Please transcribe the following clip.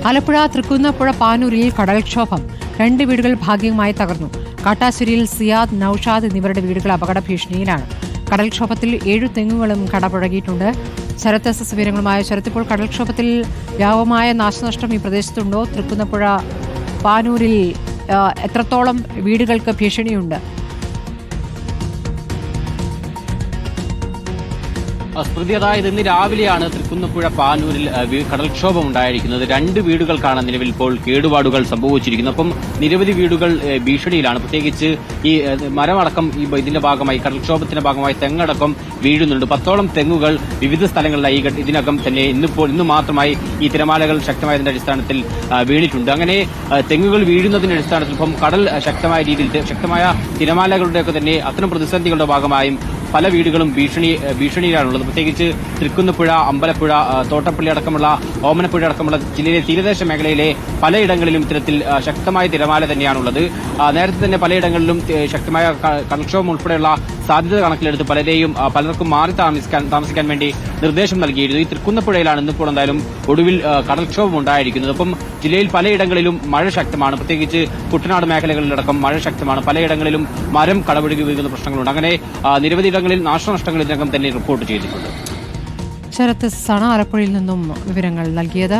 ആലപ്പുഴ തൃക്കുന്നപ്പുഴ പാനൂരിൽ കടൽക്ഷോഭം 2 വീടുകൾ ഭാഗികമായി തകർന്നു. കാട്ടാശ്ശേരിയിൽ സിയാദ്, നൌഷാദ് എന്നിവരുടെ വീടുകൾ അപകട ഭീഷണിയിലാണ്. കടൽക്ഷോഭത്തിൽ 7 തെങ്ങുകളും കടപുഴകിയിട്ടുണ്ട്. ശരത് എസ് വിവരങ്ങളുമായി. ശരത്, ഇപ്പോൾ കടൽക്ഷോഭത്തിൽ വ്യാപകമായ നാശനഷ്ടം ഈ പ്രദേശത്തുണ്ടോ? തൃക്കുന്നപ്പുഴ പാനൂരിൽ എത്രത്തോളം വീടുകൾക്ക് ഭീഷണിയുണ്ട്? സ്മൃതി, അതായത് ഇന്ന് രാവിലെയാണ് തൃക്കുന്നപ്പുഴ പാനൂരിൽ കടൽക്ഷോഭം ഉണ്ടായിരിക്കുന്നത്. 2 വീടുകൾക്കാണ് നിലവിൽ ഇപ്പോൾ കേടുപാടുകൾ സംഭവിച്ചിരിക്കുന്നത്. അപ്പം നിരവധി വീടുകൾ ഭീഷണിയിലാണ്. പ്രത്യേകിച്ച് ഈ മരമടക്കം ഇതിന്റെ ഭാഗമായി, കടൽക്ഷോഭത്തിന്റെ ഭാഗമായി തെങ്ങടക്കം വീഴുന്നുണ്ട്. 10ഓളം തെങ്ങുകൾ വിവിധ സ്ഥലങ്ങളിലായി ഇതിനകം തന്നെ ഇന്ന് മാത്രമായി ഈ തിരമാലകൾ ശക്തമായതിന്റെ അടിസ്ഥാനത്തിൽ വീണിട്ടുണ്ട്. അങ്ങനെ തെങ്ങുകൾ വീഴുന്നതിന്റെ അടിസ്ഥാനത്തിൽ ഇപ്പം കടൽ ശക്തമായ രീതിയിൽ ശക്തമായ തിരമാലകളുടെയൊക്കെ തന്നെ അത്തരം പ്രതിസന്ധികളുടെ ഭാഗമായും പല വീടുകളും ഭീഷണിയിലാണുള്ളത്. പ്രത്യേകിച്ച് തൃക്കുന്നപ്പുഴ, അമ്പലപ്പുഴ, തോട്ടപ്പള്ളി അടക്കമുള്ള, ഓമനപ്പുഴ അടക്കമുള്ള ജില്ലയിലെ തീരദേശ മേഖലയിലെ പലയിടങ്ങളിലും ഇത്തരത്തിൽ ശക്തമായ തിരമാല തന്നെയാണുള്ളത്. നേരത്തെ തന്നെ പലയിടങ്ങളിലും ശക്തമായ കടൽക്ഷോഭം ഉൾപ്പെടെയുള്ള സാധ്യത കണക്കിലെടുത്ത് പലർക്കും മാറി താമസിക്കാൻ വേണ്ടി നിർദ്ദേശം നൽകിയിരുന്നു. ഈ തൃക്കുന്നപ്പുഴയിലാണ് ഇന്നിപ്പോൾ എന്തായാലും ഒടുവിൽ കടൽക്ഷോഭം ഉണ്ടായിരിക്കുന്നത്. ഒപ്പം ജില്ലയിൽ പലയിടങ്ങളിലും മഴ ശക്തമാണ്. പ്രത്യേകിച്ച് കുട്ടനാട് മേഖലകളിലടക്കം മഴ ശക്തമാണ്. പലയിടങ്ങളിലും മരം കടപുഴകി വീഴുന്ന പ്രശ്നങ്ങളുണ്ട്. അങ്ങനെ നിരവധി ഇടങ്ങളിൽ നാശനഷ്ടങ്ങൾ ഇതിനകം തന്നെ റിപ്പോർട്ട് ചെയ്തിട്ടുണ്ട്. ശരത് എസ് ആണ് ആലപ്പുഴയിൽ നിന്നും വിവരങ്ങൾ നൽകിയത്.